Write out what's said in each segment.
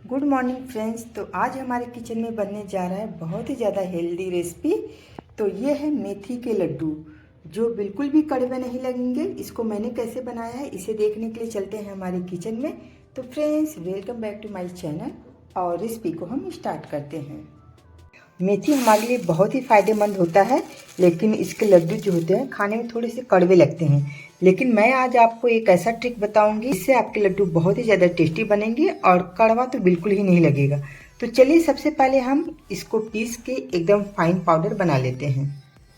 Good morning friends. तो आज हमारे किचन में बनने जा रहा है बहुत ही ज़्यादा हेल्दी रेसिपी। तो ये है मेथी के लड्डू जो बिल्कुल भी कड़वे नहीं लगेंगे। इसको मैंने कैसे बनाया है इसे देखने के लिए चलते हैं हमारे किचन में। तो friends, welcome back to my channel और रेसिपी को हम स्टार्ट करते हैं। मेथी हमारे लिए बहुत ही फ़ायदेमंद होता है, लेकिन इसके लड्डू जो होते हैं खाने में थोड़े से कड़वे लगते हैं। लेकिन मैं आज आपको एक ऐसा ट्रिक बताऊंगी इससे आपके लड्डू बहुत ही ज़्यादा टेस्टी बनेंगे और कड़वा तो बिल्कुल ही नहीं लगेगा। तो चलिए सबसे पहले हम इसको पीस के एकदम फाइन पाउडर बना लेते हैं।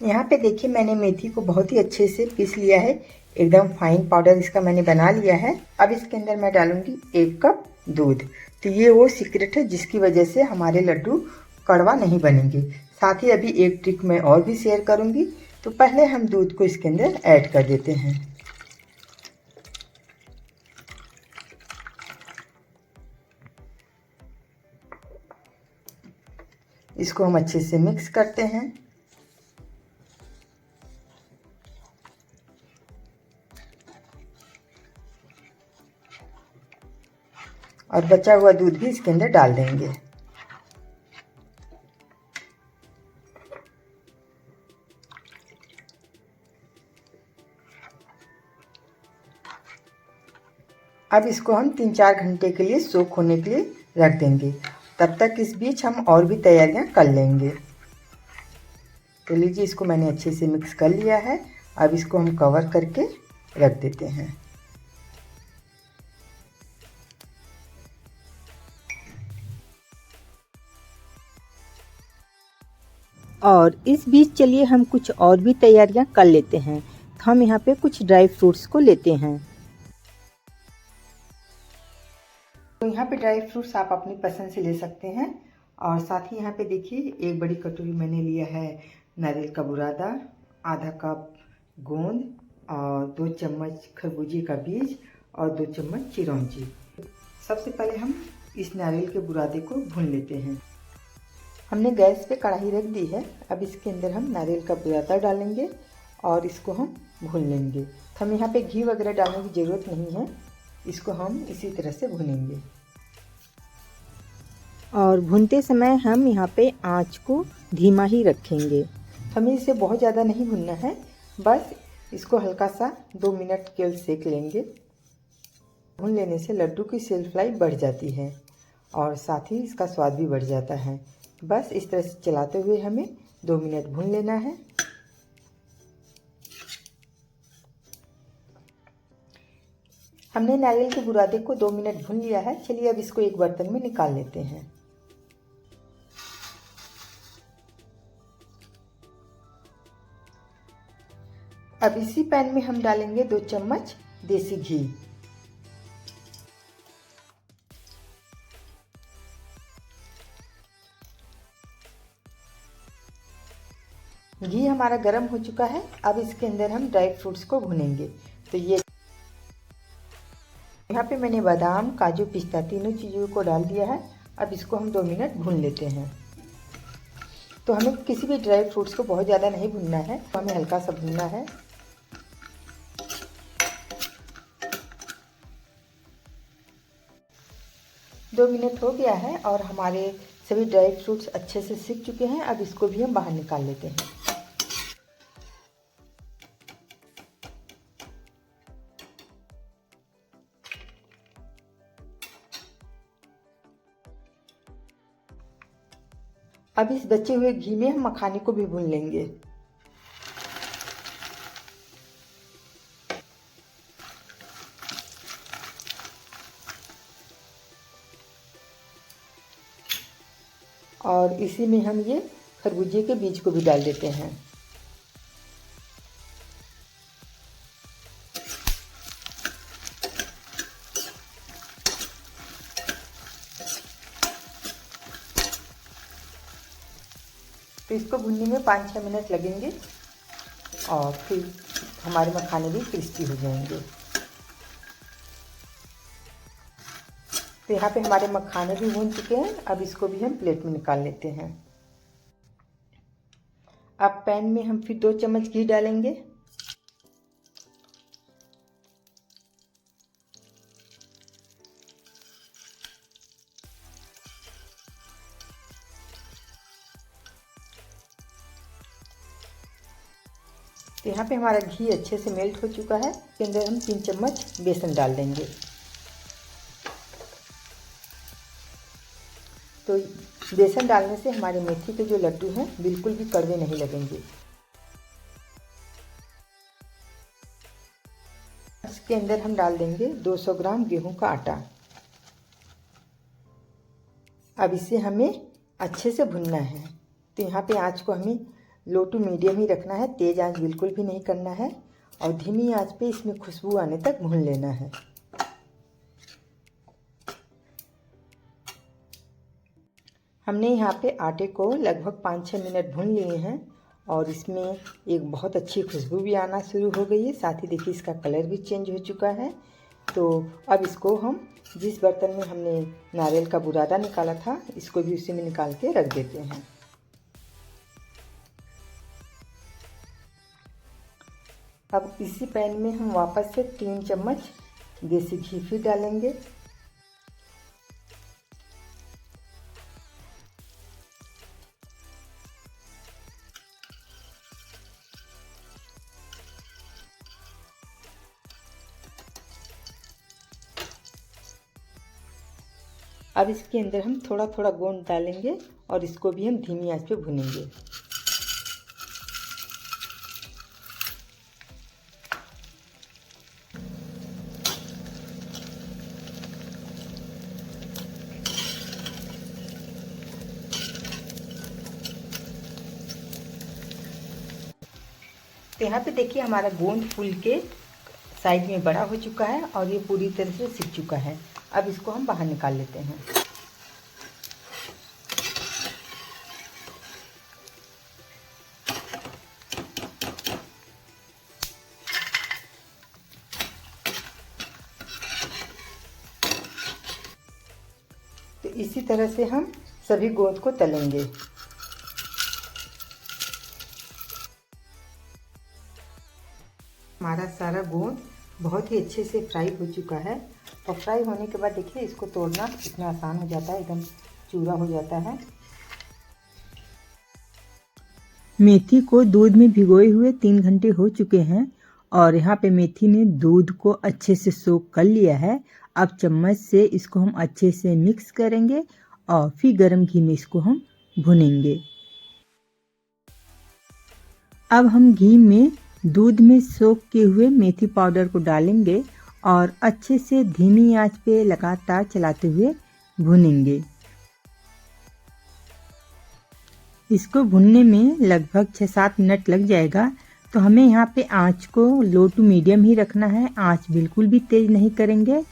यहाँ पे देखिए, मैंने मेथी को बहुत ही अच्छे से पीस लिया है। एकदम फाइन पाउडर इसका मैंने बना लिया है। अब इसके अंदर मैं डालूंगी 1 कप दूध। तो ये वो सीक्रेट है जिसकी वजह से हमारे लड्डू कड़वा नहीं बनेंगे। साथ ही अभी एक ट्रिक मैं और भी शेयर करूंगी। तो पहले हम दूध को इसके अंदर ऐड कर देते हैं। इसको हम अच्छे से मिक्स करते हैं। और बचा हुआ दूध भी इसके अंदर डाल देंगे। अब इसको हम 3-4 घंटे के लिए सोख होने के लिए रख देंगे। तब तक इस बीच हम और भी तैयारियां कर लेंगे। तो लीजिए, इसको मैंने अच्छे से मिक्स कर लिया है। अब इसको हम कवर करके रख देते हैं। और इस बीच चलिए हम कुछ और भी तैयारियां कर लेते हैं। तो हम यहाँ पे कुछ ड्राई फ्रूट्स को लेते हैं। तो यहाँ पे ड्राई फ्रूट्स आप अपनी पसंद से ले सकते हैं। और साथ ही यहाँ पे देखिए, एक बड़ी कटोरी मैंने लिया है नारियल का बुरादा, आधा कप गोंद और 2 चम्मच खरबूजे का बीज और 2 चम्मच चिरौंजी। सबसे पहले हम इस नारियल के बुरादे को भून लेते हैं। हमने गैस पे कढ़ाई रख दी है। अब इसके अंदर हम नारियल का बुरादा डालेंगे और इसको हम भून लेंगे। तो हम यहाँ पे घी वगैरह डालने की ज़रूरत नहीं है। इसको हम इसी तरह से भूनेंगे। और भूनते समय हम यहाँ पे आँच को धीमा ही रखेंगे। हमें इसे बहुत ज़्यादा नहीं भूनना है, बस इसको हल्का सा 2 मिनट केवल सेक लेंगे। भून लेने से लड्डू की शेल्फ लाइफ बढ़ जाती है और साथ ही इसका स्वाद भी बढ़ जाता है। बस इस तरह से चलाते हुए हमें 2 मिनट भून लेना है। हमने नारियल के बुरादे को 2 मिनट भून लिया है। चलिए अब इसको एक बर्तन में निकाल लेते हैं। अब इसी पैन में हम डालेंगे 2 चम्मच देसी घी। घी हमारा गर्म हो चुका है। अब इसके अंदर हम ड्राई फ्रूट्स को भूनेंगे। तो ये यहाँ पे मैंने बादाम, काजू, पिस्ता तीनों चीज़ों को डाल दिया है। अब इसको हम 2 मिनट भून लेते हैं। तो हमें किसी भी ड्राई फ्रूट्स को बहुत ज़्यादा नहीं भूनना है, तो हमें हल्का सा भूनना है। दो मिनट हो गया है और हमारे सभी ड्राई फ्रूट्स अच्छे से सिक चुके हैं। अब इसको भी हम बाहर निकाल लेते हैं। अब इस बचे हुए घी में हम मखाने को भी भून लेंगे। और इसी में हम ये खरबूजे के बीज को भी डाल देते हैं। तो इसको भूनने में 5-6 मिनट लगेंगे और फिर हमारे मखाने भी क्रिस्पी हो जाएंगे। तो यहाँ पे हमारे मखाने भी भून चुके हैं। अब इसको भी हम प्लेट में निकाल लेते हैं। अब पैन में हम फिर 2 चम्मच घी डालेंगे। तो यहाँ पे हमारा घी अच्छे से मेल्ट हो चुका है। इसके अंदर हम 3 चम्मच बेसन डाल देंगे। तो बेसन डालने से हमारे मेथी के जो लड्डू हैं बिल्कुल भी कड़वे नहीं लगेंगे। इसके अंदर हम डाल देंगे 200 ग्राम गेहूं का आटा। अब इसे हमें अच्छे से भुनना है। तो यहाँ पे आंच को हमें लो टू मीडियम ही रखना है, तेज़ आंच बिल्कुल भी नहीं करना है और धीमी आंच पे इसमें खुशबू आने तक भून लेना है। हमने यहाँ पे आटे को लगभग 5-6 मिनट भून लिए हैं और इसमें एक बहुत अच्छी खुशबू भी आना शुरू हो गई है। साथ ही देखिए इसका कलर भी चेंज हो चुका है। तो अब इसको हम जिस बर्तन में हमने नारियल का बुरादा निकाला था, इसको भी उसी में निकाल के रख देते हैं। अब इसी पैन में हम वापस से 3 चम्मच देसी घी फिर डालेंगे। अब इसके अंदर हम थोड़ा थोड़ा गोंद डालेंगे और इसको भी हम धीमी आंच पे भूनेंगे। तो यहाँ पे देखिए हमारा गोंद फूल के साइड में बड़ा हो चुका है और ये पूरी तरह से सिक चुका है। अब इसको हम बाहर निकाल लेते हैं। तो इसी तरह से हम सभी गोंद को तलेंगे। हमारा सारा गोंद बहुत ही अच्छे से फ्राई हो चुका है और फ्राई होने के बाद देखिए इसको तोड़ना इतना आसान हो जाता है, एकदम चूरा हो जाता है। मेथी को दूध में भिगोए हुए 3 घंटे हो चुके हैं और यहाँ पे मेथी ने दूध को अच्छे से सोख कर लिया है। अब चम्मच से इसको हम अच्छे से मिक्स करेंगे और फिर गर्म घी में इसको हम भुनेंगे। अब हम घी में दूध में सोख किए हुए मेथी पाउडर को डालेंगे और अच्छे से धीमी आंच पे लगातार चलाते हुए भुनेंगे। इसको भुनने में लगभग 6-7 मिनट लग जाएगा। तो हमें यहाँ पे आंच को लो टू मीडियम ही रखना है, आंच बिल्कुल भी तेज नहीं करेंगे।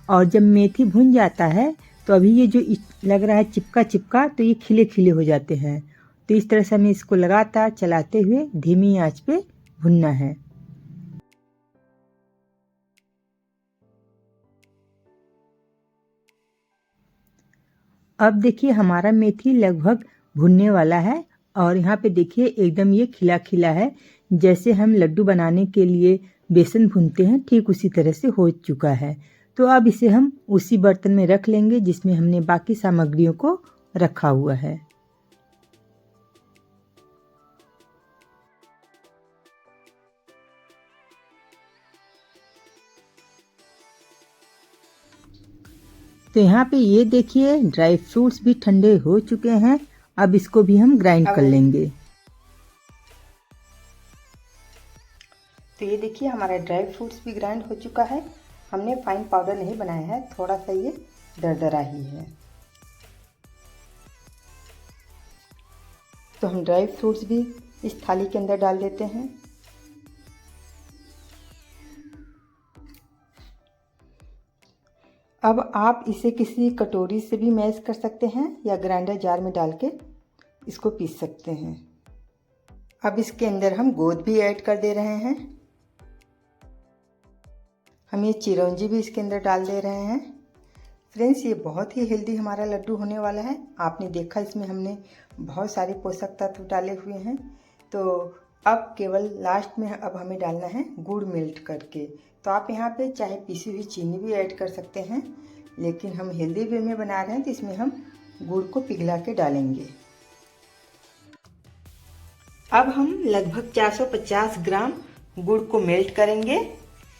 और जब मेथी भुन जाता है तो अभी ये जो लग रहा है चिपका चिपका, तो ये खिले खिले हो जाते हैं। तो इस तरह से हमें इसको लगातार चलाते हुए धीमी आंच पे भुनना है। अब देखिए हमारा मेथी लगभग भुनने वाला है और यहाँ पे देखिए एकदम ये खिला खिला है। जैसे हम लड्डू बनाने के लिए बेसन भूनते हैं ठीक उसी तरह से हो चुका है। तो अब इसे हम उसी बर्तन में रख लेंगे जिसमें हमने बाकी सामग्रियों को रखा हुआ है। तो यहाँ पे ये देखिए ड्राई फ्रूट्स भी ठंडे हो चुके हैं। अब इसको भी हम ग्राइंड कर लेंगे। तो ये देखिए हमारा ड्राई फ्रूट्स भी ग्राइंड हो चुका है। हमने फाइन पाउडर नहीं बनाया है, थोड़ा सा ये दरदरा ही है। तो हम ड्राई फ्रूट्स भी इस थाली के अंदर डाल देते हैं। अब आप इसे किसी कटोरी से भी मैश कर सकते हैं या ग्राइंडर जार में डाल के इसको पीस सकते हैं। अब इसके अंदर हम गोंद भी ऐड कर दे रहे हैं। हम ये चिरौंजी भी इसके अंदर डाल दे रहे हैं। फ्रेंड्स, ये बहुत ही हेल्दी हमारा लड्डू होने वाला है। आपने देखा इसमें हमने बहुत सारे पोषक तत्व डाले हुए हैं। तो अब केवल लास्ट में अब हमें डालना है गुड़ मेल्ट करके। तो आप यहाँ पे चाहे पीसी हुई चीनी भी ऐड कर सकते हैं, लेकिन हम हेल्दी वे में बना रहे हैं तो इसमें हम गुड़ को पिघला के डालेंगे। अब हम लगभग 450 ग्राम गुड़ को मेल्ट करेंगे।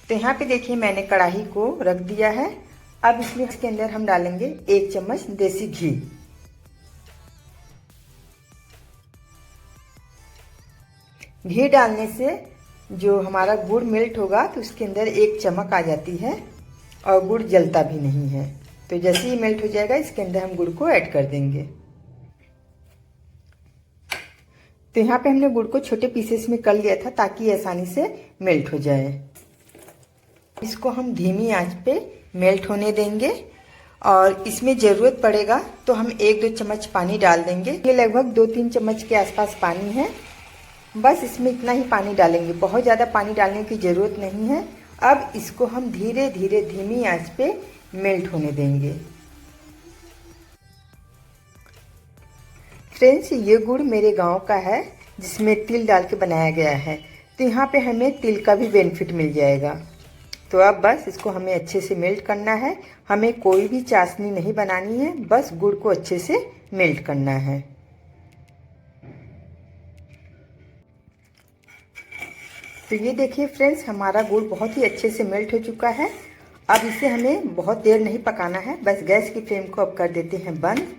तो यहाँ पे देखिए मैंने कढ़ाई को रख दिया है। अब इसके अंदर हम डालेंगे 1 चम्मच देसी घी। घी डालने से जो हमारा गुड़ मेल्ट होगा तो उसके अंदर एक चमक आ जाती है और गुड़ जलता भी नहीं है। तो जैसे ही मेल्ट हो जाएगा इसके अंदर हम गुड़ को ऐड कर देंगे। तो यहाँ पे हमने गुड़ को छोटे पीसेस में कर लिया था ताकि आसानी से मेल्ट हो जाए। इसको हम धीमी आंच पे मेल्ट होने देंगे और इसमें ज़रूरत पड़ेगा तो हम 1-2 चम्मच पानी डाल देंगे। ये लगभग 2-3 चम्मच के आसपास पानी है। बस इसमें इतना ही पानी डालेंगे, बहुत ज़्यादा पानी डालने की ज़रूरत नहीं है। अब इसको हम धीरे धीरे धीमी आंच पे मेल्ट होने देंगे। फ्रेंड्स, ये गुड़ मेरे गांव का है जिसमें तिल डाल के बनाया गया है, तो यहाँ पे हमें तिल का भी बेनिफिट मिल जाएगा। तो अब बस इसको हमें अच्छे से मेल्ट करना है। हमें कोई भी चाशनी नहीं बनानी है, बस गुड़ को अच्छे से मेल्ट करना है। तो ये देखिए फ्रेंड्स, हमारा गुड़ बहुत ही अच्छे से मेल्ट हो चुका है। अब इसे हमें बहुत देर नहीं पकाना है, बस गैस की फ्लेम को अब कर देते हैं बंद।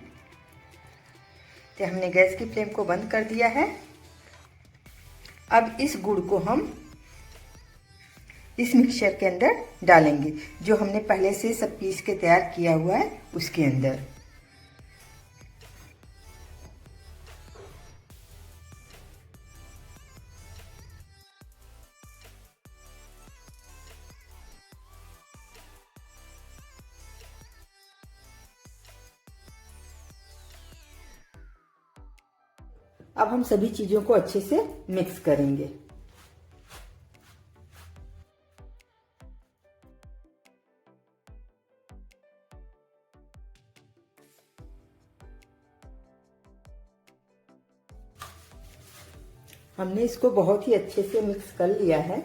तो हमने गैस की फ्लेम को बंद कर दिया है। अब इस गुड़ को हम इस मिक्सचर के अंदर डालेंगे जो हमने पहले से सब पीस के तैयार किया हुआ है उसके अंदर। अब हम सभी चीजों को अच्छे से मिक्स करेंगे। हमने इसको बहुत ही अच्छे से मिक्स कर लिया है।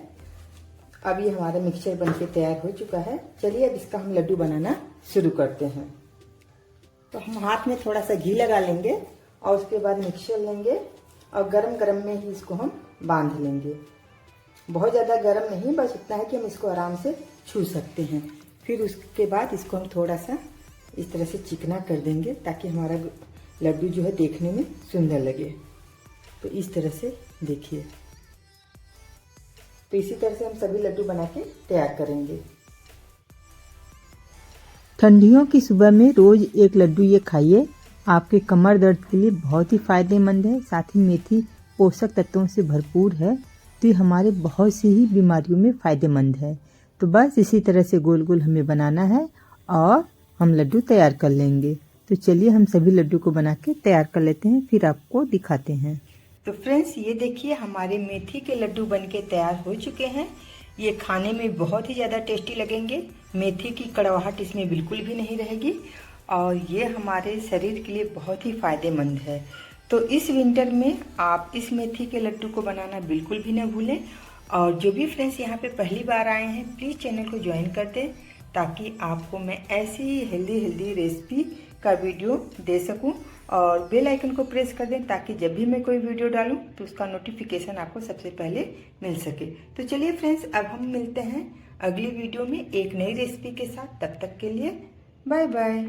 अब ये हमारा मिक्सचर बनके तैयार हो चुका है। चलिए अब इसका हम लड्डू बनाना शुरू करते हैं। तो हम हाथ में थोड़ा सा घी लगा लेंगे और उसके बाद मिक्सचर लेंगे और गरम गरम में ही इसको हम बांध लेंगे। बहुत ज़्यादा गरम नहीं, बस इतना है कि हम इसको आराम से छू सकते हैं। फिर उसके बाद इसको हम थोड़ा सा इस तरह से चिकना कर देंगे ताकि हमारा लड्डू जो है देखने में सुंदर लगे। तो इस तरह से देखिए। तो इसी तरह से हम सभी लड्डू बना के तैयार करेंगे। ठंडियों की सुबह में रोज एक लड्डू ये खाइए, आपके कमर दर्द के लिए बहुत ही फायदेमंद है। साथ ही मेथी पोषक तत्वों से भरपूर है, तो ये हमारे बहुत सी ही बीमारियों में फायदेमंद है। तो बस इसी तरह से गोल गोल हमें बनाना है और हम लड्डू तैयार कर लेंगे। तो चलिए हम सभी लड्डू को बना के तैयार कर लेते हैं, फिर आपको दिखाते हैं। तो फ्रेंड्स, ये देखिए हमारे मेथी के लड्डू बनके तैयार हो चुके हैं। ये खाने में बहुत ही ज़्यादा टेस्टी लगेंगे। मेथी की कड़वाहट इसमें बिल्कुल भी नहीं रहेगी और ये हमारे शरीर के लिए बहुत ही फायदेमंद है। तो इस विंटर में आप इस मेथी के लड्डू को बनाना बिल्कुल भी न भूलें। और जो भी फ्रेंड्स यहाँ पे पहली बार आए हैं, प्लीज़ चैनल को ज्वाइन कर दें ताकि आपको मैं ऐसी ही हेल्दी रेसिपी का वीडियो दे सकूं। और बेल आइकन को प्रेस कर दें ताकि जब भी मैं कोई वीडियो डालूं तो उसका नोटिफिकेशन आपको सबसे पहले मिल सके। तो चलिए फ्रेंड्स, अब हम मिलते हैं अगली वीडियो में एक नई रेसिपी के साथ। तब तक के लिए बाय बाय।